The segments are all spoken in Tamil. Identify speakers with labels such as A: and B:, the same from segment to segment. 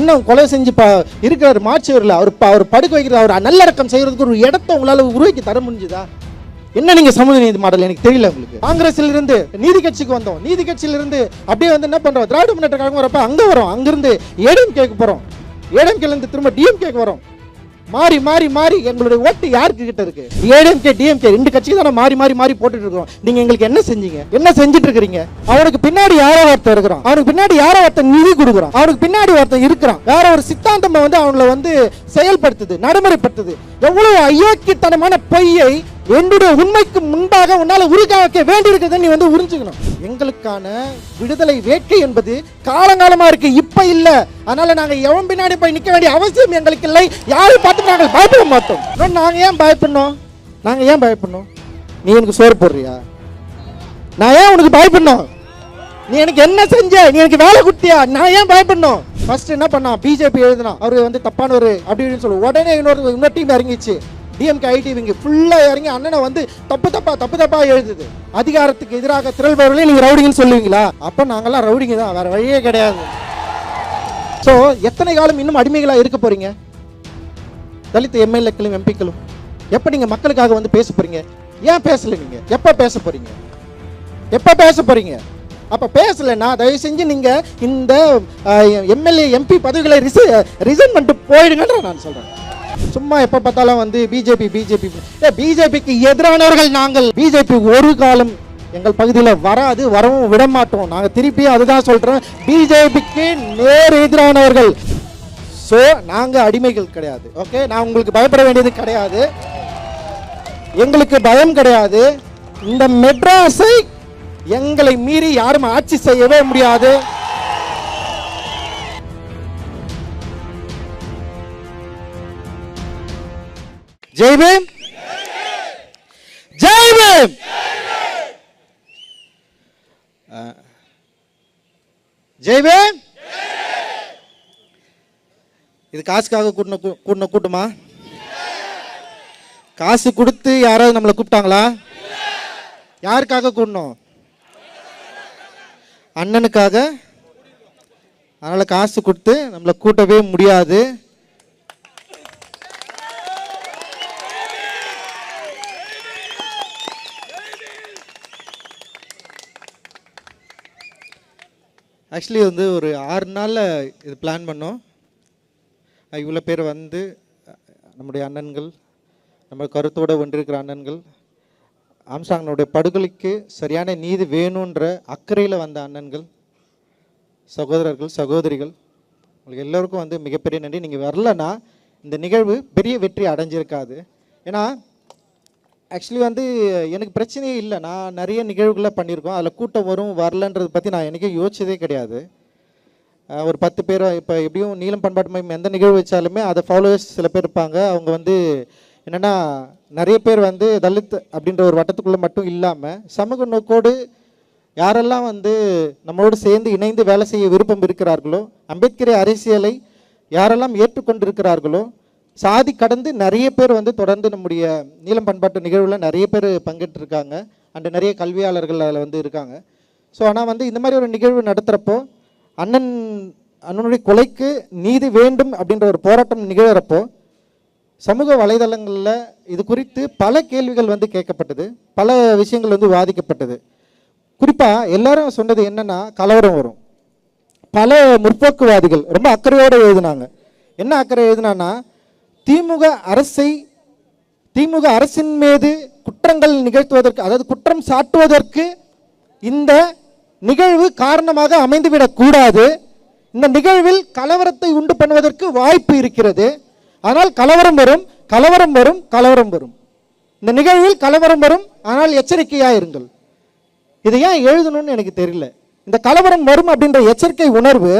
A: இன்னும் கொலை செஞ்சு இருக்கிறார் மாட்சியவரில் அவர் படுக்க வைக்கிற அவர் நல்லடக்கம் செய்யறதுக்கு ஒரு இடத்த உங்களால் உருவாக்கி தர முடிஞ்சுதா? என்ன நீங்க சமூக நீதி மாடல் எனக்கு தெரியல. உங்களுக்கு காங்கிரஸ்ல இருந்து நீதி கட்சிக்கு வந்தோம், நீதி கட்சியில இருந்து அப்படியே வந்து என்ன பண்றோம், திராவிட முன்னேற்ற கழகம் வரப்ப அங்க வரோம், அங்கிருந்து ஏடிஎம்கேக்கு போறோம், ஏடிஎம்கேல இருந்து திரும்ப டிஎம்கேக்கு வரோம். மாறி மாறி மாறி எங்களுடைய ஓட்டு யாருக்கு கிட்ட இருக்கு? ஏடிஎம்கே டிஎம்கே ரெண்டு கட்சி தானே மாறி மாறி மாறி போட்டுட்டு இருக்கோம். நீங்க எங்களுக்கு என்ன செஞ்சீங்க, என்ன செஞ்சுட்டு இருக்கீங்க? அவனுக்கு பின்னாடி யாரோ ஒருத்தர் இருக்கிறான், அவனுக்கு பின்னாடி யாரோ ஒருத்தர் நிதி கொடுக்குறான், அவனுக்கு பின்னாடி ஒருத்தர் இருக்கிறான், வேற ஒரு சித்தாந்தம் வந்து அவங்களை வந்து செயல்படுத்துது, நடைமுறைப்படுத்துது. எவ்வளவு அயோக்கியத்தனமான பொய்யை என்னுடைய உண்மைக்கு முன்பாக உன்னால உருவாக்க வேண்டி இருக்கிறத நீ வந்து உறிஞ்சுக்கணும். எங்களுக்கான விடுதலை வேட்கை என்பது காலங்காலமா இருக்கு, இப்ப இல்ல. அதனால நாங்க எவன் பின்னாடி போய் நிக்க வேண்டிய அவசியம் எங்களுக்கு இல்லை. யாரை பார்த்து நாங்கள் பயப்பட மாட்டோம். நாங்க ஏன் பயப்படணும்? நாங்க ஏன் பயப்படணும்? நீ எனக்கு சோறு போடுறியா? நான் ஏன் உனக்கு பயப்படணும்? நீ எனக்கு என்ன செஞ்ச? நீ எனக்கு வேலை கொடுத்தியா? நான் ஏன் பயப்படணும்? ஃபர்ஸ்ட் என்ன பண்ணா, பிஜேபி எழுதுனா அவரு வந்து தப்பானவர் அப்படின்னு சொல்லுவோம். உடனே இன்னொரு டீம் இறங்கிச்சு, டிஎம்கே ஐடி இவங்க ஃபுல்லா இறங்கி அண்ணனை வந்து தப்பு தப்பா எழுதுது. அதிகாரத்துக்கு எதிராக திரள்பவர்களே நீங்க ரவுடிங்கன்னு சொல்லுவீங்களா? அப்ப நாங்கெல்லாம் ரவுடிங்க தான், வேற வழியே கிடையாது. சோ எத்தனை காலம் இன்னும் அடிமைகளா இருக்க போறீங்க? தலித் எம்எல்ஏக்களும் எம்பிக்களும் எப்ப நீங்க மக்களுக்காக வந்து பேச போறீங்க? ஏன் பேசல? நீங்க எப்ப பேச போறீங்க? எப்ப பேச போறீங்க? அப்ப பேசலன்னா தயவு செஞ்சு நீங்க இந்த எம்எல்ஏ எம்பி பதவிகளை ரிசைன் பண்ணிட்டு போயிடுங்கன்ற நான் சொல்றேன். சும்மா எப்ப பார்த்தாலும் வந்து பிஜேபிக்கு எதிரானவர்கள் நாங்கள். பிஜேபி ஒரு காலம் எங்கள் பகுதியில் வராது, வரவும் விட மாட்டோம். நாங்க திருப்பி அதுதான் சொல்றோம், பிஜேபிக்கு நேர் எதிரானவர்கள். சோ நாங்க அடிமைகள் கிடையாது. ஓகே, நான் உங்களுக்கு பயப்பட வேண்டியது கிடையாது, எங்களுக்கு பயம் கிடையாது. இந்த மெட்ராஸை எங்களை மீறி யாரும் ஆட்சி செய்யவே முடியாது. ஜெய் பீம், ஜெய் பீம். ஜெய் பீம். இது காசுக்காக கூட்டின கூட்டமா? காசு கொடுத்து யாராவது நம்மளை கூப்பிட்டாங்களா? யாருக்காக கூட்டணும்? அண்ணனுக்காக. அதனால காசு கொடுத்து நம்மளை கூட்டவே முடியாது. ஆக்சுவலி வந்து ஒரு 6 நாளில் இது பிளான் பண்ணோம். இவ்வளோ பேர் வந்து நம்முடைய அண்ணன்கள், நம்ம கருத்தோடு ஒன்றிருக்கிற அண்ணன்கள், ஆம்ஸ்ட்ராங்கினுடைய படுகொலைக்கு சரியான நீதி வேணுன்ற அக்கறையில் வந்த அண்ணன்கள், சகோதரர்கள், சகோதரிகள், உங்களுக்கு எல்லோருக்கும் வந்து மிகப்பெரிய நன்றி. நீங்கள் வரலன்னா இந்த நிகழ்வு பெரிய வெற்றி அடைஞ்சிருக்காது. ஏன்னா ஆக்சுவலி வந்து எனக்கு பிரச்சனையே இல்லை. நான் நிறைய நிகழ்வுகளை பண்ணியிருக்கோம், அதில் கூட்டம் வரும் வரலன்றதை பற்றி நான் என்றைக்கும் யோசிச்சதே கிடையாது. ஒரு 10 பேர் இப்போ எப்படியும் நீலம் பண்பாட்டு மையம் எந்த நிகழ்வு வச்சாலுமே அதை ஃபாலோவர்ஸ் சில பேர் இருப்பாங்க. அவங்க வந்து என்னென்னா நிறைய பேர் வந்து தலித் அப்படின்ற ஒரு வட்டத்துக்குள்ளே மட்டும் இல்லாமல் சமூக நோக்கோடு யாரெல்லாம் வந்து நம்மளோடு சேர்ந்து இணைந்து வேலை செய்ய விருப்பம் இருக்கிறார்களோ, அம்பேத்கர் அரசியலை யாரெல்லாம் ஏற்றுக்கொண்டிருக்கிறார்களோ, சாதி கடந்து நிறைய பேர் வந்து தொடர்ந்து நம்முடைய நீலம் பண்பாட்டு நிகழ்வில் நிறைய பேர் பங்கேற்றிருக்காங்க. அண்ட் நிறைய கல்வியாளர்கள் அதில் வந்து இருக்காங்க. ஸோ ஆனால் வந்து இந்த மாதிரி ஒரு நிகழ்வு நடத்துகிறப்போ அண்ணனுடைய கொலைக்கு நீதி வேண்டும் அப்படின்ற ஒரு போராட்டம் நிகழ்கிறப்போ சமூக வலைதளங்களில் இது குறித்து பல கேள்விகள் வந்து கேட்கப்பட்டது, பல விஷயங்கள் வந்து வாதிக்கப்பட்டது. குறிப்பாக எல்லாரும் சொன்னது என்னென்னா கலவரம் வரும். பல முற்போக்குவாதிகள் ரொம்ப அக்கறையோடு எழுதினாங்க. என்ன அக்கறை எழுதினான்னா, திமுக அரசின் மீது குற்றங்கள் நிகழ்த்துவதற்கு, அதாவது குற்றம் சாட்டுவதற்கு இந்த நிகழ்வு காரணமாக அமைந்துவிடக் கூடாது. இந்த நிகழ்வில் கலவரத்தை உண்டு பண்ணுவதற்கு வாய்ப்பு இருக்கிறது. ஆனால் கலவரம் வரும். இந்த நிகழ்வில் கலவரம் வரும், ஆனால் எச்சரிக்கையாயிருங்கள். இதை ஏன் எழுதணும்னு எனக்கு தெரியல. இந்த கலவரம் வரும் அப்படின்ற எச்சரிக்கை உணர்வு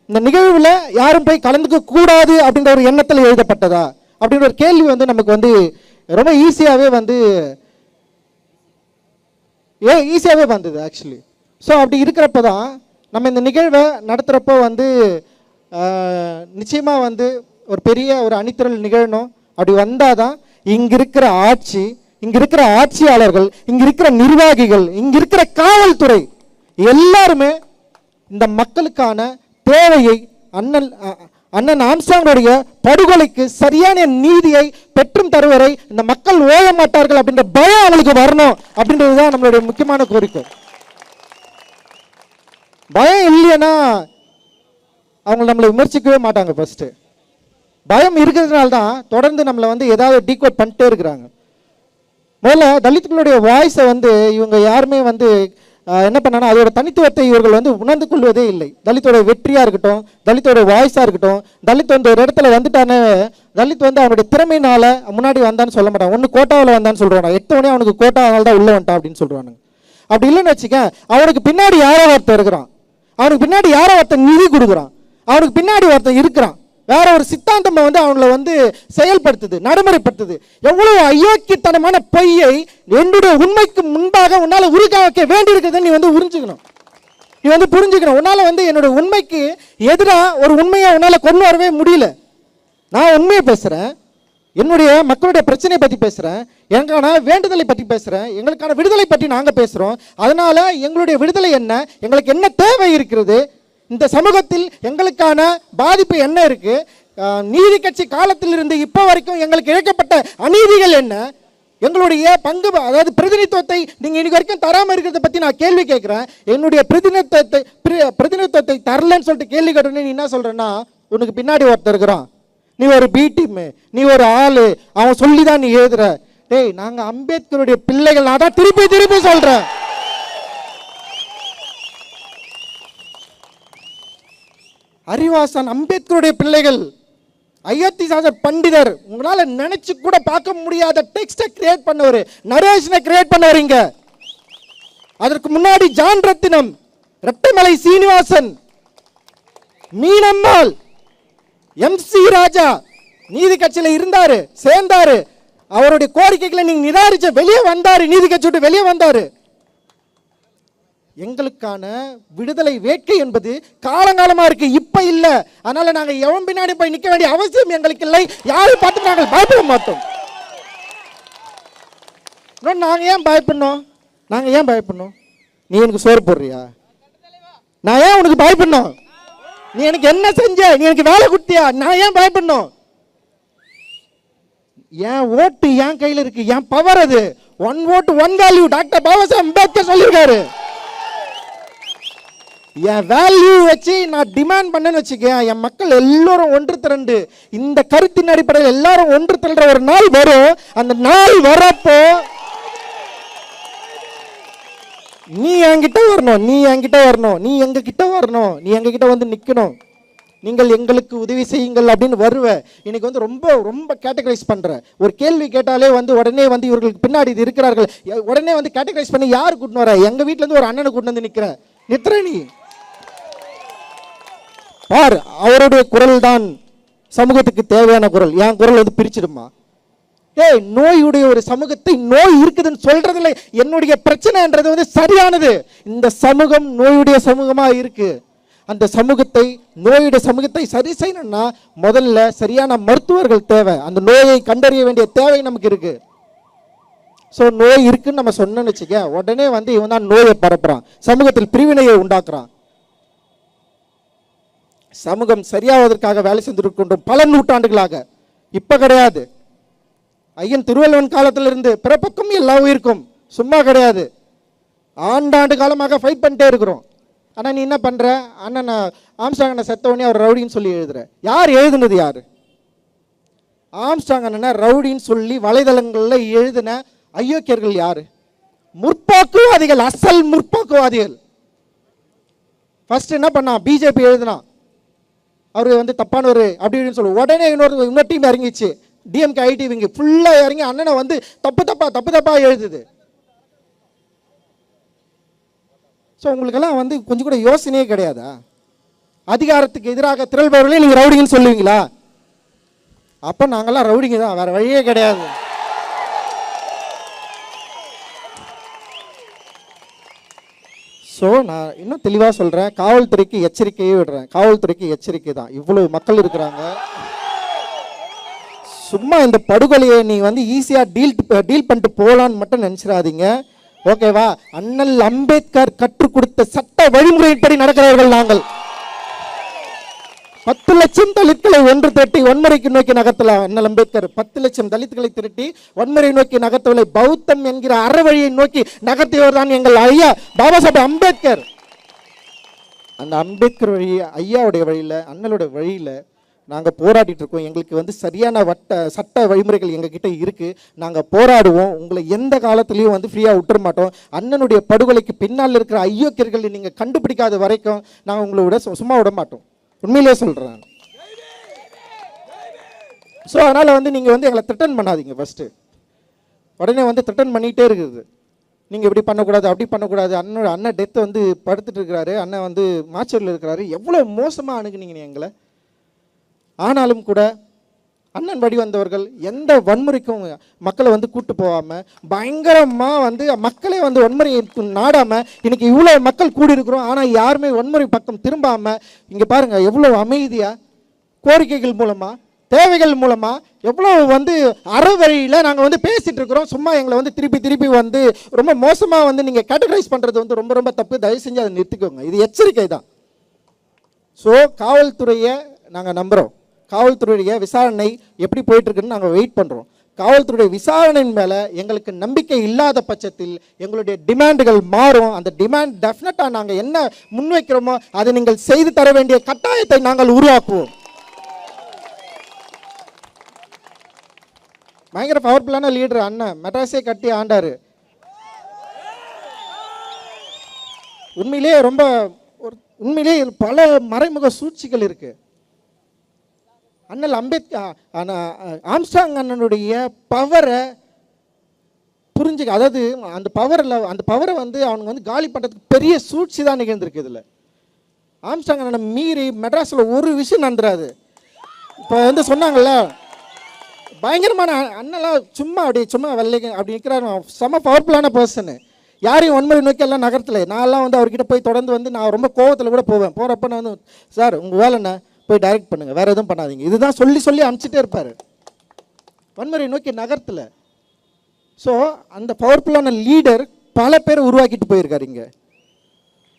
A: இந்த நிகழ்வில் யாரும் போய் கலந்துக்க கூடாது அப்படின்ற ஒரு எண்ணத்தில் எழுதப்பட்டதா அப்படின்ற ஒரு கேள்வி வந்து நமக்கு வந்து ரொம்ப ஈஸியாகவே வந்தது ஆக்சுவலி. ஸோ அப்படி இருக்கிறப்ப தான் நம்ம இந்த நிகழ்வை நடத்துகிறப்போ வந்து நிச்சயமாக வந்து ஒரு பெரிய ஒரு அணித்திரள் நிகழணும். அப்படி வந்தால் தான் இங்கே இருக்கிற ஆட்சி, இங்கே இருக்கிற ஆட்சியாளர்கள், இங்கே இருக்கிற நிர்வாகிகள், இங்கே இருக்கிற காவல்துறை எல்லாருமே இந்த மக்களுக்கான தேவையை அண்ணன் ஆம்ஸ்ட்ராங்குடைய படுகொலைக்கு சரியான நீதியை பெற்றும் தருவரை இந்த மக்கள் ஓய மாட்டார்கள் அப்படின்ற பயம் அவங்களுக்கு வரணும் அப்படின்றதுதான் நம்மளுடைய முக்கியமான கோரிக்கை. பயம் இல்லைன்னா அவங்க நம்மளை விமர்சிக்கவே மாட்டாங்க. ஃபர்ஸ்ட் பயம் இருக்கிறதுனால தான் தொடர்ந்து நம்மளை வந்து ஏதாவது டீகோட் பண்ணிட்டே இருக்கிறாங்க. முதல்ல தலித்துகளுடைய வாய்ஸை வந்து இவங்க யாருமே வந்து என்ன பண்ணாங்கன்னா அதோட தனித்துவத்தை இவர்கள் வந்து உணர்ந்து கொள்வதே இல்லை. தலித்தோட வெற்றியாக இருக்கட்டும், தலித்தோட வாய்ஸாக இருக்கட்டும், தலித் வந்து ஒரு இடத்துல வந்துட்டானே, தலித் வந்து அவனுடைய திறமையினால முன்னாடி வந்தான்னு சொல்ல மாட்டான். ஒன்று கோட்டாவில் வந்தான்னு சொல்கிறான், 8 மணி அவனுக்கு கோட்டாவால் தான் உள்ளே வந்துட்டான் அப்படின்னு சொல்கிறானுங்க. அப்படி இல்லைன்னு வச்சுக்க, அவனுக்கு பின்னாடி யாரோ ஒருத்தர் இருக்கிறான், அவனுக்கு பின்னாடி யாரோ ஒருத்தர் நிதி கொடுக்குறான், அவனுக்கு பின்னாடி ஒருத்தர் இருக்கிறான், வேற ஒரு சித்தாந்தம் வந்து அவங்கள வந்து செயல்படுத்துது, நடைமுறைப்படுத்துது. எவ்வளவு அயோக்கியத்தனமான பொய்யை என்னுடைய உண்மைக்கு முன்பாக உன்னால உருக்க வைக்க வேண்டி இருக்குதுன்னு நீ வந்து உறிஞ்சுக்கணும், நீ வந்து புரிஞ்சுக்கணும். உன்னால வந்து என்னுடைய உண்மைக்கு எதிராக ஒரு உண்மையை உன்னால கொண்டு வரவே முடியல. நான் உண்மையை பேசுறேன், என்னுடைய மக்களுடைய பிரச்சனையை பற்றி பேசுகிறேன், எங்களுக்கான வேண்டுதலை பற்றி பேசுகிறேன், எங்களுக்கான விடுதலை பற்றி நாங்கள் பேசுகிறோம். அதனால எங்களுடைய விடுதலை என்ன, எங்களுக்கு என்ன தேவை இருக்கிறது, இந்த சமூகத்தில் எங்களுக்கான பாதிப்பு என்ன இருக்கு, நீதி கட்சி காலத்திலிருந்து இப்போ வரைக்கும் எங்களுக்கு இழைக்கப்பட்ட அநீதிகள் என்ன, எங்களுடைய பங்கு அதாவது பிரதிநிதித்துவத்தை நீங்கள் இன்னைக்கு வரைக்கும் தராமல் இருக்கிறத பற்றி நான் கேள்வி கேட்குறேன். என்னுடைய பிரதிநிதித்துவத்தை தரலன்னு சொல்லிட்டு கேள்வி கேட்டோன்னே நீ என்ன சொல்கிறேன்னா, உனக்கு பின்னாடி ஒருத்தர் இருக்கிறான், நீ ஒரு பி டீம், நீ ஒரு ஆளு, அவன் சொல்லி தான் நீ எழுதுற. டேய், நாங்கள் அம்பேத்கருடைய பிள்ளைகள். நான் தான் திருப்பி சொல்கிறேன், அறிவாசன் அம்பேத்கருடைய பிள்ளைகள், அயோத்திதாசர் பண்டிதர். உங்களால் நினைச்சு கூட பார்க்க முடியாத டெக்ஸ்டை கிரியேட் பண்ணவர், நரேஷனை கிரியேட் பண்ணவரீங்க. அதற்கு முன்னாடி ஜான் ரத்தினம், ரெட்டமலை சீனிவாசன், மீனம்மாள், MC ராஜா நீதி கட்சியில் இருந்தாரு, சேர்ந்தாரு, அவருடைய கோரிக்கைகளை நீங்க நிராகரிச்ச வெளியே வந்தாரு, நீதி கட்சி விட்டு வெளியே வந்தாரு. எங்களுக்கான விடுதலை வேட்கை என்பது காலங்காலமா இருக்கு, இப்ப இல்ல. அதனால நாங்க எவன் பின்னாடி போய் நிக்க வேண்டிய அவசியம் எங்களுக்கு இல்லை. யாரை பார்த்து நாங்கள் பயப்பட மாட்டோம். நாங்க ஏன் பயப்படணும்? நீ எனக்கு சோறு போடுறியா? நான் ஏன் உனக்கு பயப்படணும்? நீ எனக்கு என்ன செஞ்ச? நீ எனக்கு வேலை கொடுத்தியா? நான் ஏன் பயப்படணும்? என் ஓட்டு என் கையில் இருக்கு, என் பவர் அது. 1 vote 1 value. Doctor Baba Saheb Ambedkar சொல்லியிருக்காரு. என் வேல்யூ வச்சு நான் டிமாண்ட் பண்ணேன்னு வச்சுக்க, என் மக்கள் எல்லாரும் ஒன்று திரண்டு இந்த கருத்தின் அடிப்படையில் எல்லாரும் ஒன்று திரள்ற ஒரு நாள் வரும். அந்த நாள் வரப்போ நீ என்கிட்ட வரணும், நீ எங்க கிட்ட வந்து நிக்கணும். நீங்கள் எங்களுக்கு உதவி செய்யுங்கள் அப்படின்னு வருவேன். இன்னைக்கு வந்து ரொம்ப ரொம்ப கேட்டகரைஸ் பண்ற. ஒரு கேள்வி கேட்டாலே வந்து உடனே வந்து இவர்களுக்கு பின்னாடி இது இருக்கிறார்கள், உடனே வந்து கேட்டகரைஸ் பண்ணி யார் கூட்டின்னு வர? எங்க வீட்டுல இருந்து ஒரு அண்ணனை கூட்டின்னு வந்து நிற்கிற நீ பார். அவருடைய குரல் தான் சமூகத்துக்கு தேவையான குரல். என் குரல் வந்து பிரிச்சிடுமா? ஏய், நோயுடைய ஒரு சமூகத்தை நோய் இருக்குதுன்னு சொல்றதுல என்னுடைய பிரச்சனைன்றது வந்து சரியானது. இந்த சமூகம் நோயுடைய சமூகமா இருக்கு. அந்த சமூகத்தை, நோயுடைய சமூகத்தை சரி செய்யணும்னா முதல்ல சரியான மருத்துவர்கள் தேவை. அந்த நோயை கண்டறிய வேண்டிய தேவை நமக்கு இருக்கு. ஸோ நோய் இருக்குன்னு நம்ம சொன்னோன்னு வச்சுக்க, உடனே வந்து இவன் தான் நோயை பரப்புறான், சமூகத்தில் பிரிவினையை உண்டாக்குறான். சமூகம் சரியாவதற்காக வேலை செஞ்சிருக்கின்றோம் பல நூற்றாண்டுகளாக. இப்ப கிடையாது. ஐயன் திருவள்ளுவன் காலத்திலிருந்து பிறப்பக்கம் எல்லா உயிருக்கும் சும்மா கிடையாது. ஆண்டாண்டு காலமாக ஃபைட் பண்ணிட்டே இருக்கிறோம். ஆனால் நீ என்ன பண்ற? அண்ணன் ஆம்ஸ்ட்ராங் அண்ணன் செத்தவனே அவர் ரவுடின்னு சொல்லி எழுதுற. யார் எழுதுனது? யாரு? ஆம்ஸ்ட்ராங் அண்ணனை ரவுடின்னு சொல்லி வலைதளங்களில் எழுதின அயோக்கியர்கள் யாரு? முற்போக்குவாதிகள், அசல் முற்போக்குவாதிகள். ஃபர்ஸ்ட் என்ன பண்ணா? பிஜேபி எழுதினான், அவரு வந்து தப்பானவர் அப்படின்னு சொல்லு. உடனே இன்னொரு டீம் இறங்கிச்சு, டிஎம்கே ஐடிவிங்க ஃபுல்லா இறங்கி அண்ணனை வந்து தப்பா எழுதுது. ஸோ உங்களுக்கெல்லாம் வந்து கொஞ்சம் கூட யோசனையே கிடையாதா? அதிகாரத்துக்கு எதிராக திரள்பவர்களே நீங்க ரவுடிங்கன்னு சொல்லுவீங்களா? அப்ப நாங்கெல்லாம் ரவுடிங்க தான், வேற வழியே கிடையாது. ஸோ நான் இன்னும் தெளிவாக சொல்கிறேன், காவல்துறைக்கு எச்சரிக்கையே விடுறேன். காவல்துறைக்கு எச்சரிக்கை தான். இவ்வளவு மக்கள் இருக்கிறாங்க. சும்மா இந்த படுகொலையை நீ வந்து ஈஸியாக டீல் பண்ணிட்டு போகலான்னு மட்டும் நினச்சிடாதீங்க, ஓகேவா? அண்ணல் அம்பேத்கர் கற்றுக் கொடுத்த சட்ட வழிமுறையின்படி நடக்கிறவர்கள் நாங்கள். 10 லட்சம் தலித்களை ஒன்று திரட்டி வன்முறைக்கு நோக்கி நகர்த்தலாம். அண்ணல் அம்பேத்கர் 10 லட்சம் தலித்களை திரட்டி வன்முறை நோக்கி நகர்த்தவில்லை, பௌத்தம் என்கிற அறவழியை நோக்கி நகர்த்தியவர் தான் எங்கள் ஐயா பாபா சாஹேப் அம்பேத்கர். அந்த அம்பேத்கர் வழி, ஐயாவுடைய வழியில், அண்ணலுடைய வழியில் நாங்கள் போராடிட்டு இருக்கோம். எங்களுக்கு சரியான சட்ட வழிமுறைகள் எங்ககிட்ட இருக்குது. நாங்கள் போராடுவோம். உங்களை எந்த காலத்துலேயும் ஃப்ரீயாக விட்டுற மாட்டோம். அண்ணனுடைய படுகொலைக்கு பின்னால் இருக்கிற ஐயோக்கியர்களை நீங்கள் கண்டுபிடிக்காத வரைக்கும் நாங்கள் உங்களை விட சும்மா விட மாட்டோம். உண்மையிலே சொல்கிறேன். ஸோ அதனால் நீங்கள் எங்களை த்ரெட்டன் பண்ணாதீங்க. ஃபஸ்ட்டு உடனே த்ரெட்டன் பண்ணிகிட்டே இருக்குது. நீங்கள் இப்படி பண்ணக்கூடாது, அப்படி பண்ணக்கூடாது. அண்ணன் டெத்து படுத்துட்டு இருக்கிறாரு, அண்ணன் மாச்சூரில் இருக்கிறாரு. எவ்வளோ மோசமாக அணுகுனீங்க எங்களை. ஆனாலும் கூட அண்ணன் வழி வந்தவர்கள் எந்த வன்முறைக்கும் மக்களை கூட்டு போகாமல் பயங்கரமாக மக்களே வன்முறையை நாடாமல் இன்னைக்கு இவ்வளோ மக்கள் கூடியிருக்கிறோம். ஆனால் யாருமே வன்முறை பக்கம் திரும்பாமல் இங்கே பாருங்கள் எவ்வளோ அமைதியாக கோரிக்கைகள் மூலமாக, தேவைகள் மூலமாக எவ்வளோ அறவழியில் நாங்கள் பேசிகிட்டு இருக்கிறோம். சும்மா எங்களை திருப்பி திருப்பி ரொம்ப மோசமாக நீங்கள் கேட்டகரைஸ் பண்ணுறது ரொம்ப ரொம்ப தப்பு. தயவு செஞ்சு அதை நிறுத்திக்கோங்க. இது எச்சரிக்கை தான். ஸோ காவல்துறையை நாங்கள் நம்புகிறோம். காவல்துறையுடைய விசாரணை எப்படி போயிட்டுருக்குன்னு நாங்கள் வெயிட் பண்ணுறோம். காவல்துறையுடைய விசாரணையின் மேலே எங்களுக்கு நம்பிக்கை இல்லாத பட்சத்தில் எங்களுடைய டிமாண்டுகள் மாறும். அந்த டிமாண்ட் டெஃபினட்டாக நாங்கள் என்ன முன்வைக்கிறோமோ அதை நீங்கள் செய்து தர வேண்டிய கட்டாயத்தை நாங்கள் உருவாக்குவோம். பயங்கர பவர்ஃபுல்லான லீடர் அண்ணன், மெட்ராஸே கட்டி ஆண்டார். உண்மையிலே பல மறைமுக சூழ்ச்சிகள் இருக்குது. அண்ணல் அம்பேத்கர் ஆம்ஸ்ட்ராங் அண்ணனுடைய பவரை புரிஞ்சுக்க, அதாவது அந்த பவரை அவனுங்க காலி பண்ணுறதுக்கு பெரிய சூழ்ச்சி தான் நிகழ்ந்திருக்கு. இதில் ஆம்ஸ்ட்ராங் அண்ணனை மீறி மெட்ராஸில் ஒரு விஷயம் நடந்துடாது. இப்போ சொன்னாங்கல்ல, பயங்கரமான அண்ணெல்லாம் சும்மா வெள்ளைங்க அப்படி நிற்கிறாரு. செம பவர்ஃபுல்லான பர்சனு. யாரையும் வன்முறை நோக்கி எல்லாம் நகரத்தில் நான்லாம் அவர்கிட்ட போய் தொடர்ந்து நான் ரொம்ப கோவத்தில் கூட போகிறப்ப நான் சார் உங்கள் வேலை என்ன, போய் டைரக்ட் பண்ணுங்கள், வேறு எதுவும் பண்ணாதீங்க, இதுதான் சொல்லி அனுப்பிச்சிட்டே இருப்பார் வன்முறை நோக்கி நகரத்தில். ஸோ அந்த பவர்ஃபுல்லான லீடர் பல பேர் உருவாக்கிட்டு போயிருக்காரு. இங்கே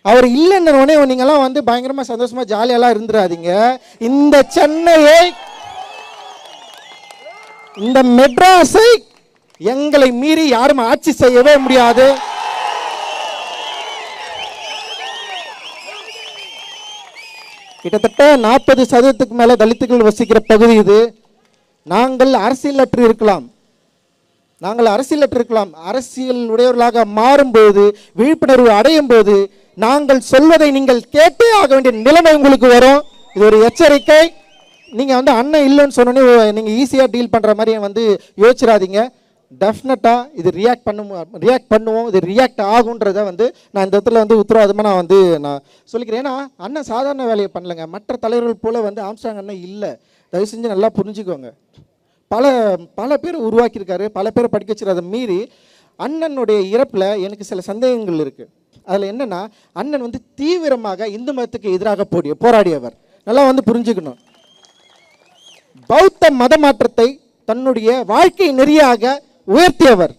A: அவர் இல்லைன்னு உடனே நீங்கள்லாம் பயங்கரமாக சந்தோஷமாக ஜாலியெல்லாம் இருந்துடாதீங்க. இந்த சென்னையை, இந்த மெட்ராஸை எங்களை மீறி யாரும் ஆட்சி செய்யவே முடியாது. கிட்டத்தட்ட 40% மேலே தலித்துகள் வசிக்கிற பகுதி இது. நாங்கள் அரசியலற்று இருக்கலாம், அரசியல் உடையவர்களாக மாறும்போது, விழிப்புணர்வு அடையும் போது நாங்கள் சொல்வதை நீங்கள் கேட்டே ஆக வேண்டிய நிலைமை உங்களுக்கு வரும். இது ஒரு எச்சரிக்கை. நீங்கள் அண்ணன் இல்லைன்னு சொன்னோன்னே நீங்கள் ஈஸியாக டீல் பண்ணுற மாதிரி யோசிச்சிடாதீங்க. டெஃபினட்டாக இது ரியாக்ட் பண்ணுவோம். இது ரியாக்ட் ஆகுன்றதை நான் இந்த இடத்துல உத்தரவாதமாக நான் சொல்லிக்கிறேன். ஏன்னா அண்ணன் சாதாரண வேலையை பண்ணலைங்க. மற்ற தலைவர்கள் போல் ஆம்ஸ்ட்ராங் அண்ணன் இல்லை. தயவு செஞ்சு நல்லா புரிஞ்சுக்கோங்க. பல பேர் உருவாக்கியிருக்காரு, பல பேரை படிக்க வச்சுரு. அதை மீறி அண்ணனுடைய இறப்பில் எனக்கு சில சந்தேகங்கள் இருக்குது. அதில் என்னென்னா, அண்ணன் தீவிரமாக இந்து மதத்துக்கு எதிராக போராடியவர். நல்லா புரிஞ்சுக்கணும். பௌத்த மத மாற்றத்தை தன்னுடைய வாழ்க்கை நெறியாக உயர்த்தியவர்.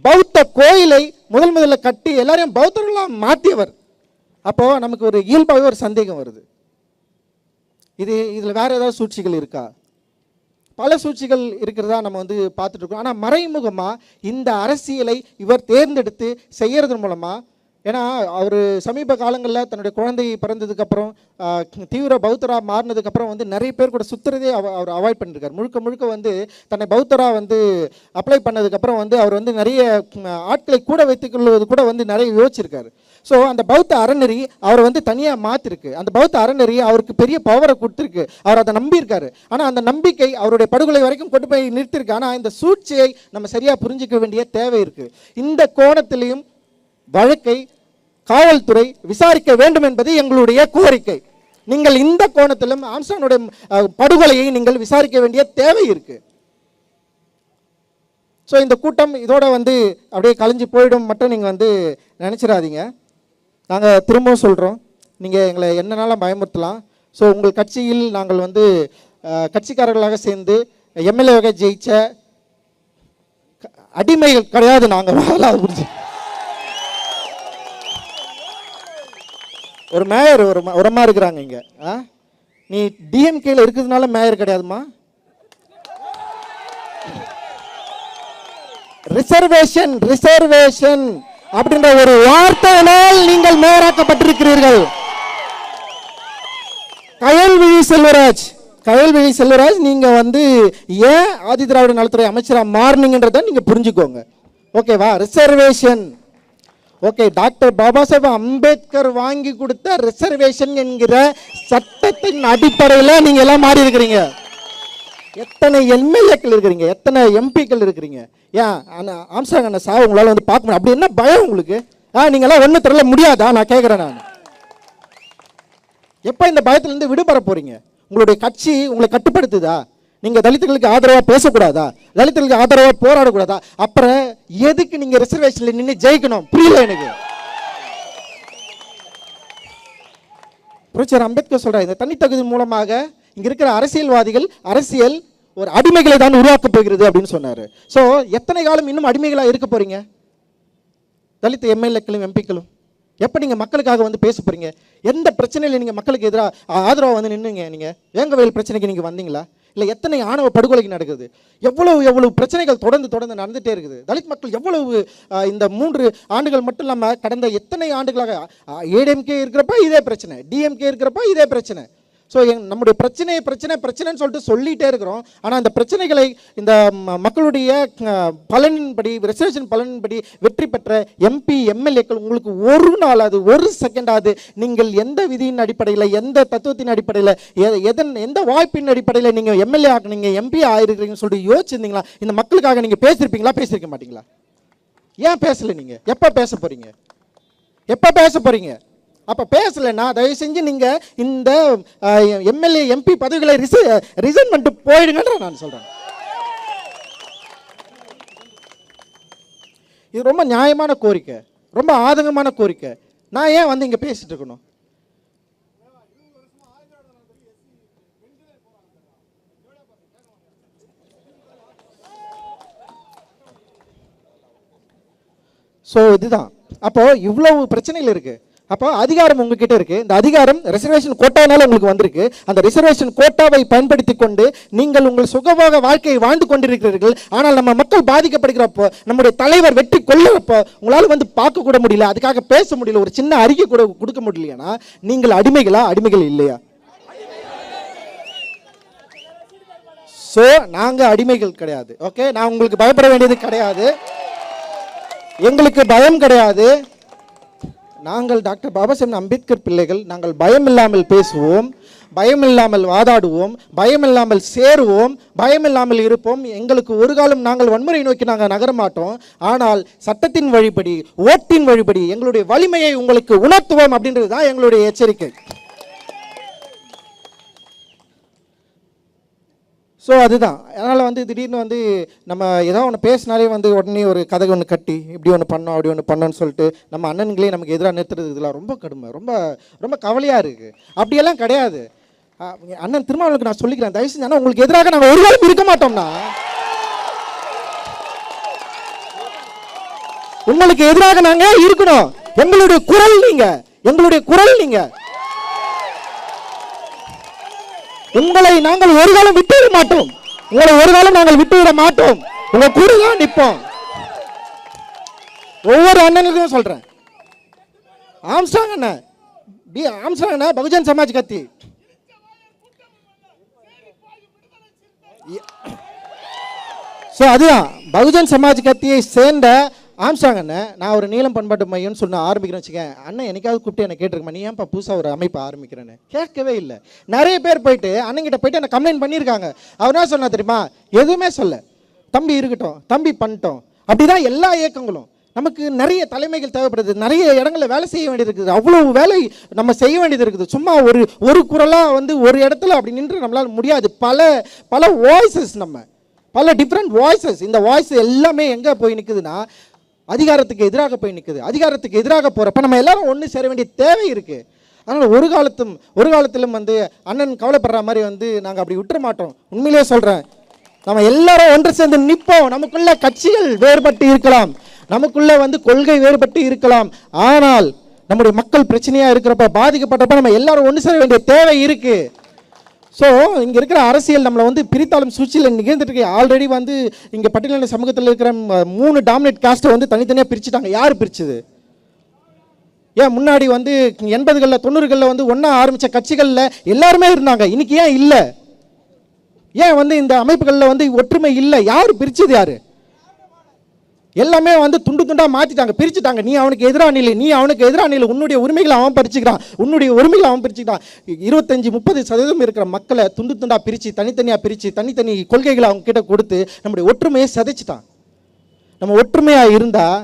A: பௌத்த கோயிலை முதல்ல கட்டி எல்லாரையும் பௌத்தர்களாக மாற்றியவர். அப்போ நமக்கு ஒரு இயல்பாகவே ஒரு சந்தேகம் வருது, இதில் வேற ஏதாவது சூழ்ச்சிகள் இருக்கா? பல சூழ்ச்சிகள் இருக்கிறதா நம்ம பார்த்துட்டு இருக்கோம். ஆனால் மறைமுகமாக இந்த அரசியலை இவர் தேர்ந்தெடுத்து செய்யறது மூலமாக, ஏன்னா அவர் சமீப காலங்களில் தன்னுடைய குழந்தை பிறந்ததுக்கப்புறம் தீவிர பௌத்தராக மாறினதுக்கப்புறம் நிறைய பேர் கூட சுற்றுறதே அவர் அவாய்ட் பண்ணியிருக்கார். முழுக்க தன்னை பௌத்தராக அப்ளை பண்ணதுக்கப்புறம் அவர் நிறைய ஆட்களை கூட வைத்துக்கொள்வது கூட நிறைய யோசிச்சிருக்காரு. ஸோ அந்த பௌத்த அறநெறி அவர் தனியாக மாற்றிருக்கு. அந்த பௌத்த அறநெறி அவருக்கு பெரிய பவரை கொடுத்துருக்கு. அவர் அதை நம்பியிருக்காரு. ஆனால் அந்த நம்பிக்கை அவருடைய படுகொலை வரைக்கும் கொண்டு போய் நிறுத்திருக்கு. ஆனால் இந்த சூழ்ச்சியை நம்ம சரியாக புரிஞ்சிக்க வேண்டிய தேவை இருக்குது. இந்த கோணத்திலையும் வழக்கை காவல்துறை விசாரிக்க வேண்டும் என்பது எங்களுடைய கோரிக்கை. நீங்கள் இந்த கோணத்திலும் ஆம்ஸ்ட்ராங்குடைய படுகொலையை நீங்கள் விசாரிக்க வேண்டிய தேவை இருக்கு. ஸோ இந்த கூட்டம் இதோட அப்படியே கலைஞ்சு போயிடும் மட்டும் நீங்கள் நினச்சிடாதீங்க. நாங்கள் திரும்பவும் சொல்கிறோம், நீங்கள் எங்களை என்னன்னாலும் பயமுறுத்தலாம். ஸோ உங்கள் கட்சியில் நாங்கள் கட்சிக்காரர்களாக சேர்ந்து எம்எல்ஏவாக ஜெயிச்ச அடிமைகள் கிடையாது. நாங்கள் புரிஞ்சு ஒரு மேயர் ஒரு அம்மா இருக்கிறாங்க இங்கே, நீ டிஎம்கேல இருக்கிறதுனால மேயர் கிடையாதுமா. ரிசர்வேஷன் ரிசர்வேஷன் அப்படின்ற ஒரு வார்த்தையினால் நீங்கள் மேயராக்கப்பட்டிருக்கிறீர்கள். கயல்விழி செல்வராஜ் நீங்க வந்து ஏன் ஆதி திராவிட நலத்துறை அமைச்சரா மாறினீங்கன்றத நீங்க புரிஞ்சுக்கோங்க. ஓகேவா? Reservation. Okay, doctor Baba Saheb Ambedkar வாங்கி கொடுத்த ரிசர்வேஷன் என்கிற சட்டத்தின் அடிப்படையில் நீங்க எல்லாம் மாறி இருக்கிறீங்க. எத்தனை எம்எல்ஏக்கள் இருக்கிறீங்க, எத்தனை எம்பிக்கள் இருக்கிறீங்க. ஏன் ஆம்ஸ்ட்ராங் அண்ணா சார் உங்களால் வந்து பார்க்க முடியும், அப்படி என்ன பயம் உங்களுக்கு? நீங்களாம் ஒன்றும் தெரியல முடியாதா? நான் கேட்குறேன். நான் எப்போ இந்த பயத்திலேருந்து விடுபட போறீங்க? உங்களுடைய கட்சி உங்களை கட்டுப்படுத்துதா? நீங்கள் தலித்துகளுக்கு ஆதரவாக பேசக்கூடாதா? தலித்துகளுக்கு ஆதரவாக போராடக்கூடாதா? அப்புறம் எதுக்கு நீங்கள் ரிசர்வேஷனில் நின்று ஜெயிக்கணும்? புரியல எனக்கு. புரட்சியாளர் அம்பேத்கர் சொல்கிறார், இந்த தனித்தகுதி மூலமாக இங்கே இருக்கிற அரசியல்வாதிகள் அரசியல் ஒரு அடிமைகளை தான் உருவாக்கப் போகிறது அப்படின்னு சொன்னார். ஸோ எத்தனை காலம் இன்னும் அடிமைகளாக இருக்க போறீங்க? தலித் எம்எல்ஏக்களும் எம்பிக்களும் எப்போ நீங்கள் மக்களுக்காக வந்து பேச போறீங்க? எந்த பிரச்சனையில் நீங்கள் மக்களுக்கு எதிராக ஆதரவாக வந்து நின்றுங்க? நீங்கள் வேங்கவயல் பிரச்சனைக்கு நீங்கள் வந்தீங்களா? இல்லை எத்தனை ஆணவ படுகொலைக்கு நடக்குது? எவ்வளவு பிரச்சனைகள் தொடர்ந்து நடந்துகிட்டே இருக்குது. தலித் மக்கள் எவ்வளவு இந்த 3 ஆண்டுகள் மட்டும் இல்லாமல் கடந்த எத்தனை ஆண்டுகளாக ஏடிஎம்கே இருக்கிறப்ப இதே பிரச்சனை, டிஎம்கே இருக்கிறப்ப இதே பிரச்சனை. ஸோ நம்முடைய பிரச்சனைன்னு சொல்லிட்டு சொல்லிகிட்டே இருக்கிறோம். ஆனால் அந்த பிரச்சனைகளை இந்த மக்களுடைய பலனின்படி, ரிசர்வேஷன் பலனின்படி வெற்றி பெற்ற எம்பி எம்எல்ஏக்கள் உங்களுக்கு ஒரு நாளாவது ஒரு செகண்டாவது நீங்கள் எந்த விதியின் அடிப்படையில், எந்த தத்துவத்தின் அடிப்படையில், எந்த வாய்ப்பின் அடிப்படையில் நீங்கள் எம்எல்ஏ ஆகுனீங்க, எம்பி ஆகிருக்கிறீங்கன்னு சொல்லிட்டு யோசிச்சிருந்தீங்களா? இந்த மக்களுக்காக நீங்கள் பேசியிருக்க மாட்டீங்களா? ஏன் பேசலை? நீங்கள் எப்போ பேச போகிறீங்க? அப்போ பேசலைன்னா தயவு செஞ்சு நீங்கள் இந்த எம்எல்ஏ எம்பி பதவிகளை ரிசைன் பண்ணிட்டு போயிடுங்கன்ற நான் சொல்கிறேன். இது ரொம்ப நியாயமான கோரிக்கை, ரொம்ப ஆதங்கமான கோரிக்கை. நான் ஏன் வந்து இங்கே பேசிட்டு இருக்கணும்? ஸோ இதுதான். அப்போ இவ்வளவு பிரச்சனைகள் இருக்கு. அப்போ அதிகாரம் உங்ககிட்ட இருக்கு. இந்த அதிகாரம் ரிசர்வேஷன் கோட்டானால உங்களுக்கு வந்திருக்கு. அந்த ரிசர்வேஷன் கோட்டாவை பயன்படுத்தி கொண்டு நீங்கள் உங்கள் சுகபோக வாழ்க்கையை வாழ்ந்து கொண்டிருக்கிறீர்கள். ஆனால் நம்ம மக்கள் பாதிக்கப்படுகிறப்போ, நம்முடைய தலைவர் வெற்றி கொள்ளுறப்போ உங்களால் வந்து பார்க்க கூட முடியல, அதுக்காக பேச முடியல, ஒரு சின்ன அறிக்கை கூட கொடுக்க முடியலையானா நீங்கள் அடிமைகளா? அடிமைகள் இல்லையா? ஸோ நாங்கள் அடிமைகள் கிடையாது. ஓகே, நான் உங்களுக்கு பயப்பட வேண்டியது கிடையாது, எங்களுக்கு பயம் கிடையாது. நாங்கள் டாக்டர் பாபா சாஹேப் அம்பேத்கர் பிள்ளைகள். நாங்கள் பயமில்லாமல் பேசுவோம், பயமில்லாமல் வாதாடுவோம், பயமில்லாமல் சேருவோம், பயமில்லாமல் இருப்போம். எங்களுக்கு ஒரு காலம் நாங்கள் வன்முறை நோக்கி நாங்கள் நகர மாட்டோம். ஆனால் சட்டத்தின் வழிபடி, ஓட்டின் வழிபடி எங்களுடைய வலிமையை உங்களுக்கு உணர்த்துவோம் அப்படின்றது தான் எங்களுடைய எச்சரிக்கை. ஸோ அதுதான். அதனால் வந்து திடீர்னு வந்து நம்ம ஏதோ ஒன்று பேசினாலே வந்து உடனே ஒரு கதை ஒன்று கட்டி இப்படி ஒன்று பண்ணோம் அப்படி ஒன்று பண்ணோன்னு சொல்லிட்டு நம்ம அண்ணன்களே நமக்கு எதிராக நிறுத்துறது இதெல்லாம் ரொம்ப கடுமை, ரொம்ப ரொம்ப கவலையாக இருக்குது. அப்படியெல்லாம் கிடையாது. அண்ணன் திருமாவளவனுக்கு நான் சொல்லிக்கிறேன், தயவு செஞ்சு ஆனால் உங்களுக்கு எதிராக நாங்கள் ஒரு காலம் இருக்க மாட்டோம்னா. உங்களுக்கு எதிராக நாங்கள் இருக்கணும். எங்களுடைய குரல் நீங்க. உங்களை நாங்கள் ஒரு காலம் விட்டுவிட மாட்டோம். உங்க கூட தான் நிற்போம். ஒவ்வொரு அண்ணனுக்கும் சொல்றேன். ஆம்ஸ்ட்ராங் அண்ணன் பகுஜன் சமாஜ் கத்தி. அதுதான் பகுஜன் சமாஜ் கத்தியை சேர்ந்த ஆம்ஸ்ட்ராங் அண்ணன். நான் ஒரு நீளம் பண்பாட்டு மையம்னு சொன்ன ஆரம்பிக்கிறேன்னு வச்சுக்கேன். அண்ணன் என்னைக்காவது கூப்பிட்டு என்ன கேட்டிருக்கேன், நீ ஏன்ப்பா புதுசாக ஒரு அமைப்பு ஆரம்பிக்கிறேன்னு? கேட்கவே இல்லை. நிறைய பேர் போயிட்டு அண்ணங்கிட்ட போயிட்டு என்ன கம்ப்ளைண்ட் பண்ணியிருக்காங்க. அவர் என்ன சொன்னா தெரியுமா? எதுவுமே சொல்ல, தம்பி இருக்கட்டும், தம்பி பண்ணிட்டோம். அப்படிதான் எல்லா இயக்கங்களும். நமக்கு நிறைய தலைமைகள் தேவைப்படுது, நிறைய இடங்களில் வேலை செய்ய வேண்டியது இருக்குது, அவ்வளவு வேலை நம்ம செய்ய வேண்டியது இருக்குது. சும்மா ஒரு குரலாக வந்து ஒரு இடத்துல அப்படி நின்று நம்மளால் முடியாது. பல வாய்ஸஸ், பல டிஃப்ரெண்ட் வாய்ஸஸ். இந்த வாய்ஸ் எல்லாமே எங்கே போய் நிற்குதுன்னா அதிகாரத்துக்கு எதிராக போய் நிற்குது. அதிகாரத்துக்கு எதிராக போகிறப்ப நம்ம எல்லாரும் ஒன்று சேர வேண்டிய தேவை இருக்குது. அதனால் ஒரு காலத்திலும் வந்து அண்ணன் கவலைப்படுற மாதிரி வந்து நாங்கள் அப்படி விட்டுற மாட்டோம். உண்மையிலே சொல்கிறேன், நம்ம எல்லாரும் ஒன்று சேர்ந்து நிற்போம். நமக்குள்ள கட்சிகள் வேறுபட்டு இருக்கலாம், நமக்குள்ள வந்து கொள்கை வேறுபட்டு இருக்கலாம். ஆனால் நம்முடைய மக்கள் பிரச்சனையாக இருக்கிறப்ப, பாதிக்கப்பட்டப்ப நம்ம எல்லாரும் ஒன்று சேர வேண்டிய தேவை இருக்குது. ஸோ இங்கே இருக்கிற அரசியல் நம்மளை வந்து பிரித்தாலும் சூழ்ச்சியில் நிகழ்ந்துட்டு இருக்கு. ஆல்ரெடி வந்து இங்கே பட்டியலின சமூகத்தில் இருக்கிற 3 டாமினேட் காஸ்ட்டை வந்து தனித்தனியாக பிரிச்சுட்டாங்க. யார் பிரிச்சுது? ஏன் முன்னாடி வந்து 80களில் 90களில் வந்து ஒன்றா ஆரம்பித்த கட்சிகளில் எல்லாருமே இருந்தாங்க, இன்னைக்கு ஏன் இல்லை? ஏன் வந்து இந்த அமைப்புகளில் வந்து ஒற்றுமை இல்லை? யார் பிரிச்சது? யார்? எல்லாமே வந்து துண்டு துண்டாக மாற்றிட்டாங்க, பிரிச்சுட்டாங்க. நீ அவனுக்கு எதிராக நிலை, நீ அவனுக்கு எதிராக நிலை, உன்னுடைய உரிமைகளை அவன் பறிச்சுக்கிறான், உன்னுடைய உரிமைகளை அவன் பிரிச்சுக்கிறான். 25-30% இருக்கிற மக்களை துண்டு துண்டாக பிரித்து தனித்தனியாக பிரித்து தனித்தனி கொள்கைகளை அவங்க கிட்ட கொடுத்து நம்முடைய ஒற்றுமையை சிதைச்சிட்டான். நம்ம ஒற்றுமையாக இருந்தால்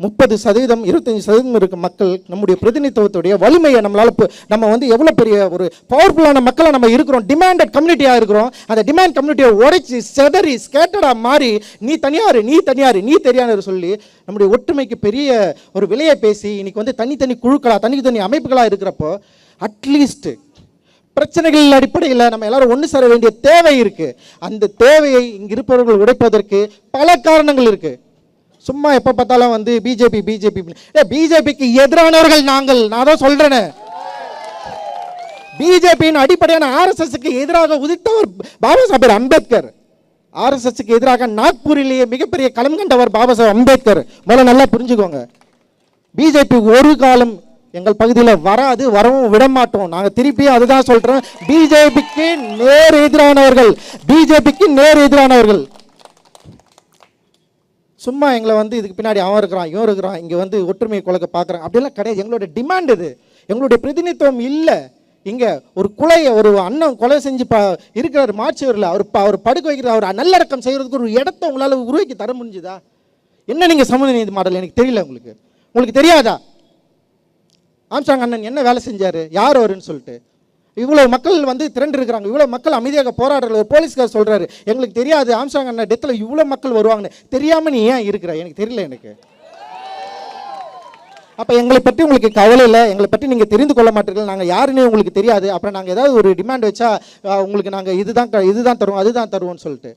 A: 30%, 25% இருக்க மக்கள் நம்முடைய பிரதிநிதித்துவத்துடைய வலிமையை நம்மளால் நம்ம வந்து எவ்வளோ பெரிய ஒரு பவர்ஃபுல்லான மக்களை நம்ம இருக்கிறோம், டிமாண்டட் கம்யூனிட்டியாக இருக்கிறோம். அந்த டிமாண்ட் கம்யூனிட்டியை உடைச்சி செதறி ஸ்கேட்டடாக மாறி நீ தனியார் நீ தனியார் நீ தெரியாதுன்னு சொல்லி நம்முடைய ஒற்றுமைக்கு பெரிய ஒரு விலையை பேசி இன்னைக்கு வந்து தனித்தனி குழுக்களாக தனி அமைப்புகளாக இருக்கிறப்போ அட்லீஸ்ட் பிரச்சனைகள் அடிப்படையில் நம்ம எல்லாரும் ஒன்று சேர வேண்டிய தேவை இருக்குது. அந்த தேவையை இங்கே இருப்பவர்கள் உடைப்பதற்கு பல காரணங்கள் இருக்குது. சும்மா எப்போ பார்த்தாலும் வந்து பிஜேபிக்கு எதிரானவர்கள் நாங்கள். நான் தான் சொல்றேனே, பிஜேபியின் அடிப்படையான ஆர்எஸ்எஸ்க்கு எதிராக உதித்தவர் பாபா சாஹேப் அம்பேத்கர். ஆர்எஸ்எஸ்க்கு எதிராக நாக்பூரிலேயே மிகப்பெரிய களம் கண்டவர் பாபா சாஹேப் அம்பேத்கர். முதல்ல நல்லா புரிஞ்சுக்கோங்க. பிஜேபி ஒரு காலம் எங்கள் பகுதியில் வராது, வரவும் விட மாட்டோம். நாங்கள் திருப்பி அதுதான் சொல்றோம், பிஜேபிக்கு நேர் எதிரானவர்கள், பிஜேபிக்கு நேர் எதிரானவர்கள். சும்மா எங்களை வந்து இதுக்கு பின்னாடி அவன் இருக்கிறான் இவன் இருக்கிறான் இங்கே வந்து ஒற்றுமையை குலைக்க பார்க்குறான் அப்படிலாம் கிடையாது. எங்களோட டிமாண்ட் இது, எங்களுடைய பிரதிநிதித்துவம் இல்லை. இங்கே ஒரு ஒரு அண்ணன் கொலை செஞ்சு இருக்கிறார் மாட்சியூரில், அவர் படுக்க வைக்கிறார், அவர் நல்லடக்கம் செய்கிறதுக்கு ஒரு இடத்த உங்களால் உருவாக்கி தர முடிஞ்சுதா? என்ன நீங்கள் சமூக நீதி மாடல் எனக்கு தெரியல. உங்களுக்கு தெரியாதா? ஆம்ஸ்ட்ராங் அண்ணன் என்ன வேலை செஞ்சார், யார் அவருன்னு சொல்லிட்டு இவ்வளோ மக்கள் வந்து திரண்டு இருக்கிறாங்க, இவ்வளோ மக்கள் அமைதியாக போராடுற ஒரு போலீஸ்கார் சொல்கிறாரு எங்களுக்கு தெரியாது ஆம்ஸ்ட்ராங் அண்ணன் டெத்தில் இவ்வளோ மக்கள் வருவாங்கன்னு. தெரியாமல் நீ ஏன் இருக்கிற? எனக்கு தெரியல. எனக்கு அப்போ எங்களை பற்றி உங்களுக்கு கவலை இல்லை, எங்களை பற்றி நீங்கள் தெரிந்து கொள்ள மாட்டீர்கள், நாங்கள் யாருன்னே உங்களுக்கு தெரியாது. அப்புறம் நாங்கள் ஏதாவது ஒரு டிமாண்ட் வச்சா உங்களுக்கு நாங்கள் இதுதான் தருவோம் அதுதான் தருவோம்னு சொல்லிட்டு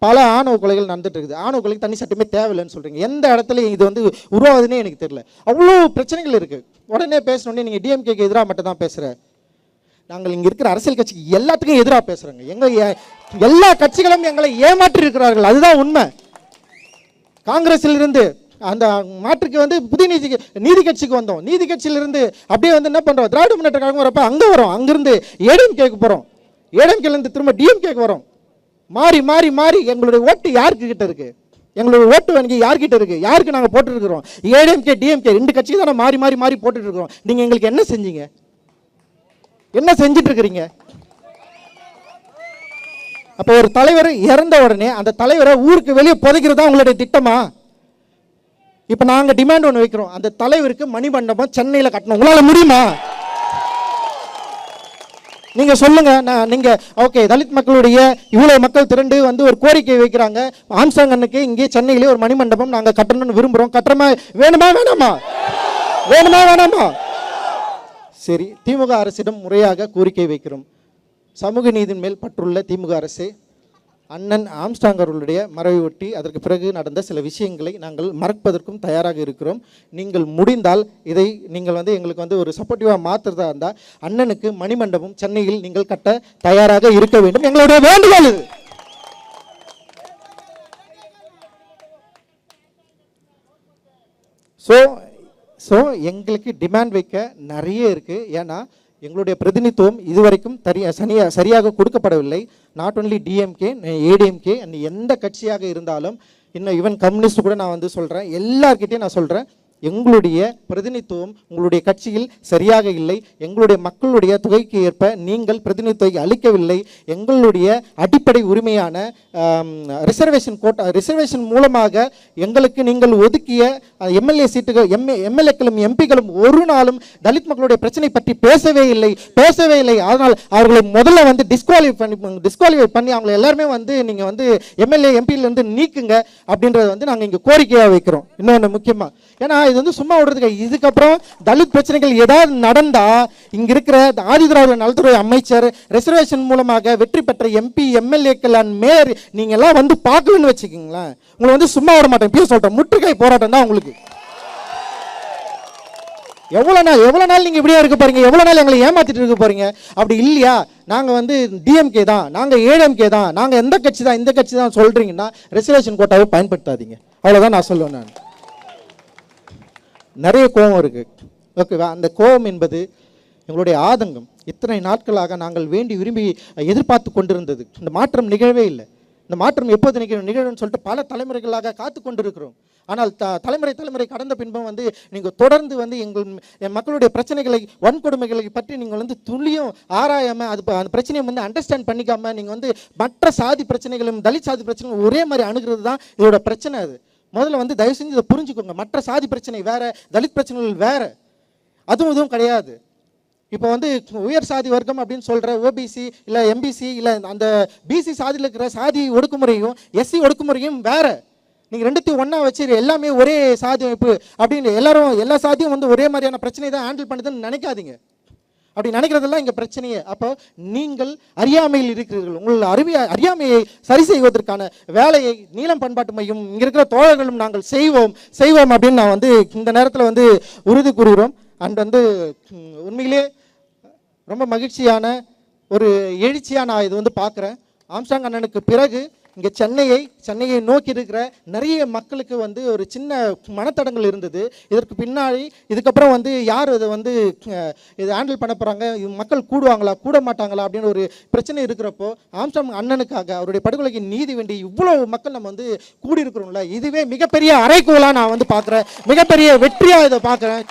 A: பல ஆணவ கொலைகள் நடந்துட்டு இருக்குது. ஆணவ கொலைக்கு தனி சட்டமே தேவையில்லைன்னு சொல்கிறீங்க. எந்த இடத்துல இது வந்து உருவாகுதுன்னே எனக்கு தெரியல. அவ்வளோ பிரச்சனைகள் இருக்குது. உடனே பேசணுன்னே நீங்கள் டிஎம்கேக்கு எதிராக மட்டும் தான் பேசுகிற. நாங்கள் இங்கே இருக்கிற அரசியல் கட்சிக்கு எல்லாத்துக்கும் எதிராக பேசுகிறோங்க. எல்லா கட்சிகளும் எங்களை ஏமாற்றி இருக்கிறார்கள், அதுதான் உண்மை. காங்கிரஸிலிருந்து அந்த மாற்றுக்கு வந்து புதிய நீதி கட்சிக்கு வந்தோம். நீதி கட்சியிலிருந்து அப்படியே வந்து என்ன பண்ணுறோம், திராவிட முன்னேற்ற கழகம் வரப்போ அங்கே வரோம், அங்கேருந்து ஏடிஎம்கேக்கு போகிறோம், ஏடிஎம்கேலேருந்து திரும்ப டிஎம்கேக்கு வரோம். மாறி மாறி மாறி எங்களுடைய ஓட்டு யாருக்கு கிட்ட இருக்குது, எங்களுடைய ஓட்டு வங்கி யார்கிட்ட இருக்குது, யாருக்கு நாங்கள் போட்டுருக்கிறோம்? ஏடிஎம்கே டிஎம்கே 2 கட்சிக்கு தானே மாறி மாறி மாறி போட்டுட்டு இருக்கிறோம். நீங்கள் எங்களுக்கு என்ன செஞ்சீங்க? என்ன செஞ்சிட்டு இருக்கிறீங்க? அப்போ ஒரு தலைவர் இறந்த உடனே அந்த தலைவரை ஊருக்கு வெளியே புதைக்கிறது தான் உங்களுடைய திட்டமா? இப்போ நாங்கள் டிமாண்ட் ஒன்று வைக்கிறோம், அந்த தலைவருக்கு மணிமண்டபம் சென்னையில் கட்டணும். உங்களால் முடியுமா? நீங்க சொல்லுங்க. நீங்க ஓகே, தலித் மக்களுடைய இவ்வளவு மக்கள் திரண்டு வந்து ஒரு கோரிக்கை வைக்கிறாங்க, ஆம்ஸ்ட்ராங் அண்ணனுக்கு இங்கே சென்னையிலே ஒரு மணிமண்டபம் நாங்கள் கட்டணும்னு விரும்புகிறோம். கட்டுறமா வேணுமா வேணாமா? வேணுமா வேணாமா? சரி, திமுக அரசிடம் முறையாக கோரிக்கை வைக்கிறோம். சமூக நீதியின் மேல் பற்றுள்ள திமுக அரசு அண்ணன் ஆம்ஸ்ட்ராங் அவர்களுடைய மறைவை ஒட்டி அதற்கு பிறகு நடந்த சில விஷயங்களை நாங்கள் மறப்பதற்கும் தயாராக இருக்கிறோம். நீங்கள் முடிந்தால் இதை நீங்கள் வந்து எங்களுக்கு வந்து ஒரு சப்போர்ட்டிவாக மாற்றுறதா இருந்தால் அண்ணனுக்கு மணிமண்டபம் சென்னையில் நீங்கள் கட்ட தயாராக இருக்க வேண்டும், எங்களுடைய வேண்டுகோள் இது. ஸோ எங்களுக்கு டிமாண்ட் வைக்க நிறைய இருக்குது. ஏன்னா எங்களுடைய பிரதிநிதித்துவம் இதுவரைக்கும் சரியாக கொடுக்கப்படவில்லை. Not only DMK, ADMK and எந்த கட்சியாக இருந்தாலும், இன்னும் ஈவன் கம்யூனிஸ்ட் கூட நான் வந்து சொல்கிறேன், எல்லார்கிட்டையும் நான் சொல்கிறேன், எங்களுடைய பிரதிநிதித்துவம் உங்களுடைய கட்சியில் சரியாக இல்லை. எங்களுடைய மக்களுடைய தொகைக்கு ஏற்ப நீங்கள் பிரதிநிதித்துவத்தை அளிக்கவில்லை. எங்களுடைய அடிப்படை உரிமையான ரிசர்வேஷன் மூலமாக எங்களுக்கு நீங்கள் ஒதுக்கிய எம்எல்ஏ சீட்டுகள் எம்எல்ஏக்களும் எம்பிகளும் ஒரு நாளும் தலித் மக்களுடைய பிரச்சனை பற்றி பேசவே இல்லை. அதனால் அவர்களை முதல்ல வந்து டிஸ்குவாலிஃபை பண்ணி அவங்களை எல்லாருமே வந்து நீங்கள் வந்து எம்எல்ஏ எம்பியிலேருந்து நீக்குங்க அப்படின்றத வந்து நாங்கள் இங்கே கோரிக்கையாக வைக்கிறோம். இன்னொன்று முக்கியமாக, ஏன்னா இது வந்து சும்மா விடுறதுக்கு, இதுக்கப்புறம் தலித் பிரச்சனைகள் ஏதாவது நடந்தா இங்க இருக்கிற ஆதிதிராவிட நலத்துறை அமைச்சர், ரிசர்வேஷன் மூலமாக வெற்றி பெற்ற எம்பி எம்எல்ஏக்கள் அண்ட் மேயர் நீங்க எல்லாம் வந்து பார்க்கணும்னு வச்சுக்கீங்களேன், உங்களை வந்து சும்மா விட மாட்டேன். இப்பயும் சொல்றேன், முற்றுகை போராட்டம் தான் உங்களுக்கு. எவ்வளோ நாள் நீங்கள் இப்படியா இருக்க போறீங்க? எவ்வளோ நாள் எங்களை ஏமாத்திட்டு இருக்க போறீங்க? அப்படி இல்லையா, நாங்கள் வந்து டிஎம்கே தான், நாங்கள் ஏடிஎம்கே தான், நாங்கள் எந்த கட்சி தான் இந்த கட்சி தான் சொல்கிறீங்கன்னா ரிசர்வேஷன் கோட்டாவை பயன்படுத்தாதீங்க. அவ்வளோதான் நான் சொல்லுவேன். நான் நிறைய கோபம் இருக்குது, ஓகேவா? அந்த கோபம் என்பது எங்களுடைய ஆதங்கம். இத்தனை நாட்களாக நாங்கள் வேண்டி விரும்பி எதிர்பார்த்து கொண்டிருந்தது. இந்த மாற்றம் நிகழவே இல்லை. இந்த மாற்றம் எப்போது நிகழும்னு சொல்லிட்டு பல தலைமுறைகளாக காத்து கொண்டிருக்கிறோம். ஆனால் தலைமுறை கடந்த பின்பும் வந்து நீங்கள் தொடர்ந்து வந்து என் மக்களுடைய பிரச்சனைகளை, வன்கொடுமைகளை பற்றி நீங்கள் வந்து துளியும் ஆராயாமல் அந்த பிரச்சனையை வந்து அண்டர்ஸ்டாண்ட் பண்ணிக்காமல் நீங்கள் வந்து மற்ற சாதி பிரச்சனைகளும் தலித் சாதி பிரச்சனைகளும் ஒரே மாதிரி அணுகிறது தான் இதோட பிரச்சனை. அது முதல்ல வந்து தயவு செஞ்சு இதை புரிஞ்சுக்கோங்க. மற்ற சாதி பிரச்சனை வேற, தலித் பிரச்சனைகள் வேற, அதுவும் இதுவும் கிடையாது. இப்போ வந்து உயர் சாதி வர்க்கம் அப்படின்னு சொல்கிற ஓபிசி இல்லை எம்பிசி இல்லை அந்த பிசி சாதியில் இருக்கிற சாதி ஒடுக்குமுறையும் எஸ்சி ஒடுக்குமுறையும் வேறு. நீங்கள் ரெண்டுத்தையும் ஒன்றா வச்சு எல்லாமே ஒரே சாதி அமைப்பு அப்படின்னு எல்லா சாதியும் வந்து ஒரே மாதிரியான பிரச்சனை தான் ஹேண்டில் பண்ணுதுன்னு நினைக்காதீங்க. அப்படி நினைக்கிறதெல்லாம் இங்கே பிரச்சனையே. அப்போ நீங்கள் அறியாமையில் இருக்கிறீர்கள். உங்கள் அறியாமையை சரி செய்வதற்கான வேலையை நீலம் பண்பாட்டு மையம் இங்கே இருக்கிற தோழர்களும் நாங்கள் செய்வோம் அப்படின்னு நான் வந்து இந்த நேரத்தில் வந்து உறுதி கூறுகிறோம். அண்ட் வந்து உண்மையிலே ரொம்ப மகிழ்ச்சியான ஒரு எழுச்சியாக நான் இது வந்து பார்க்குறேன். ஆம்ஸ்ட்ராங் அண்ணனுக்கு பிறகு இங்கே சென்னையை நோக்கி இருக்கிற நிறைய மக்களுக்கு வந்து ஒரு சின்ன மனத்தடங்கள் இருந்தது. இதற்கு பின்னாடி இதுக்கப்புறம் வந்து யார் இதை வந்து இதை ஹேண்டில் பண்ண போகிறாங்க, மக்கள் கூடுவாங்களா கூட மாட்டாங்களா அப்படின்னு ஒரு பிரச்சனை இருக்கிறப்போ ஆம்ஸ்ட்ராங் அண்ணனுக்காக அவருடைய படுகொலைக்கு நீதி வேண்டி இவ்வளோ மக்கள் நம்ம வந்து கூடியிருக்கிறோம்ல, இதுவே மிகப்பெரிய அறைகூலாக நான் வந்து பார்க்குறேன். மிகப்பெரிய வெற்றியாக இதை பார்க்குறேன்.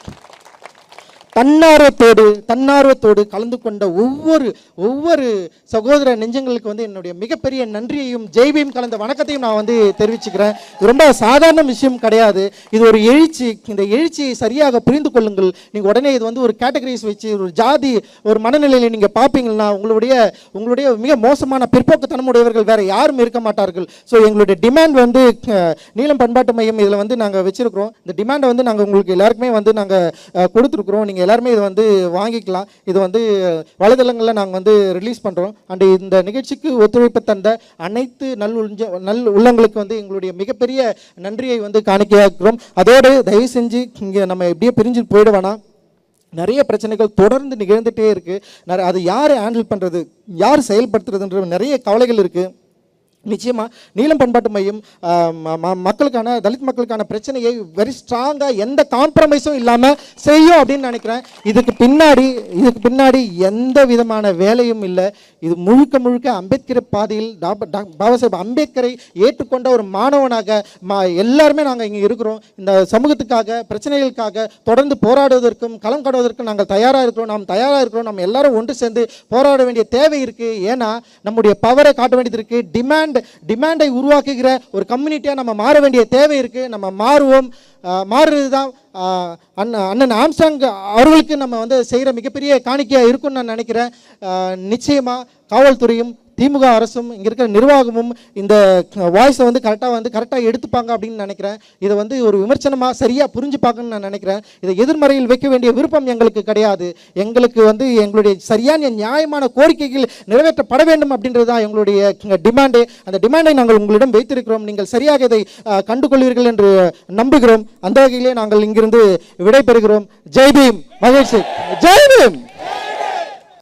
A: தன்னார்வத்தோடு கலந்து கொண்ட ஒவ்வொரு சகோதர நெஞ்சங்களுக்கு வந்து என்னுடைய மிகப்பெரிய நன்றியையும் ஜெய்பீம் கலந்த வணக்கத்தையும் நான் வந்து தெரிவிச்சுக்கிறேன். இது ரொம்ப சாதாரண விஷயம் கிடையாது. இது ஒரு எழுச்சி. இந்த எழுச்சியை சரியாக புரிந்து கொள்ளுங்கள். நீங்கள் உடனே இது வந்து ஒரு கேட்டகரிஸ் வச்சு ஒரு ஜாதி ஒரு மனநிலையில் நீங்கள் பார்ப்பீங்கன்னா உங்களுடைய மிக மோசமான பிற்போக்குத்தனமுடையவர்கள் வேறு யாரும் இருக்க மாட்டார்கள். ஸோ எங்களுடைய டிமாண்ட் வந்து நீலம் பண்பாட்டு மையம் இதில் வந்து நாங்கள் வச்சுருக்கிறோம். இந்த டிமாண்டை வந்து நாங்கள் உங்களுக்கு எல்லாருக்குமே வந்து நாங்கள் கொடுத்துருக்குறோம். நீங்கள் எல்லாருமே இதை வந்து வாங்கிக்கலாம். இது வந்து வலைதளங்களில் நாங்கள் வந்து ரிலீஸ் பண்ணுறோம். அண்ட் இந்த நிகழ்ச்சிக்கு ஒத்துழைப்பு தந்த அனைத்து நல் உள்ளங்களுக்கு வந்து எங்களுடைய மிகப்பெரிய நன்றியை வந்து காணிக்கையாக்குறோம். அதோடு தயவு செஞ்சு இங்கே நம்ம எப்படியே பிரிஞ்சு போயிட வேணாம். நிறைய பிரச்சனைகள் தொடர்ந்து நிகழ்ந்துகிட்டே இருக்குது. அது யார் ஹேண்டில் பண்ணுறது, யார் செயல்படுத்துறதுன்ற நிறைய கவலைகள் இருக்குது. நிச்சயமாக நீலம் பண்பாட்டு மையம் மக்களுக்கான தலித் மக்களுக்கான பிரச்சனையை வெரி ஸ்ட்ராங்காக எந்த காம்ப்ரமைஸும் இல்லாமல் செய்யும் அப்படின்னு நினைக்கிறேன். இதுக்கு பின்னாடி எந்த விதமான வேலையும் இல்லை. இது முழுக்க அம்பேத்கர் பாதையில் பாபா சாஹேப் அம்பேத்கரை ஏற்றுக்கொண்ட ஒரு மாணவனாக எல்லாருமே நாங்கள் இங்கே இருக்கிறோம். இந்த சமூகத்துக்காக பிரச்சனைகளுக்காக தொடர்ந்து போராடுவதற்கும் களம் காடுவதற்கும் நாங்கள் தயாராக இருக்கிறோம். நம்ம எல்லாரும் ஒன்று சேர்ந்து போராட வேண்டிய தேவை இருக்குது. ஏன்னா நம்முடைய பவரை காட்ட வேண்டியது இருக்குது. டிமாண்டை உருவாக்குகிற ஒரு கம்யூனிட்டியாக நம்ம மாற வேண்டிய தேவை இருக்குது. நம்ம மாறுவோம். மாறுறது தான் அண்ணன் ஆம்ஸ்ட்ராங் அவர்களுக்கு நம்ம வந்து செய்கிற மிகப்பெரிய காணிக்கையாக இருக்கும்னு நான் நினைக்கிறேன். நிச்சயமாக காவல்துறையும் திமுக அரசும் இங்கே இருக்கிற நிர்வாகமும் இந்த வாய்ஸை வந்து கரெக்டாக எடுத்துப்பாங்க அப்படின்னு நினைக்கிறேன். இதை வந்து ஒரு விமர்சனமாக சரியாக புரிஞ்சுப்பாங்கன்னு நான் நினைக்கிறேன். இதை எதிர்மறையில் வைக்க வேண்டிய விருப்பம் எங்களுக்கு கிடையாது. எங்களுக்கு வந்து எங்களுடைய சரியான நியாயமான கோரிக்கைகள் நிறைவேற்றப்பட வேண்டும் அப்படின்றது தான் எங்களுடைய டிமாண்டு. அந்த டிமாண்டை நாங்கள் உங்களிடம் வைத்திருக்கிறோம். நீங்கள் சரியாக இதை கண்டுகொள்வீர்கள் என்று நம்புகிறோம். அந்த வகையிலே நாங்கள் இங்கிருந்து விடைபெறுகிறோம். ஜெய்பீம். மகிழ்ச்சி. ஜெய்பீம்.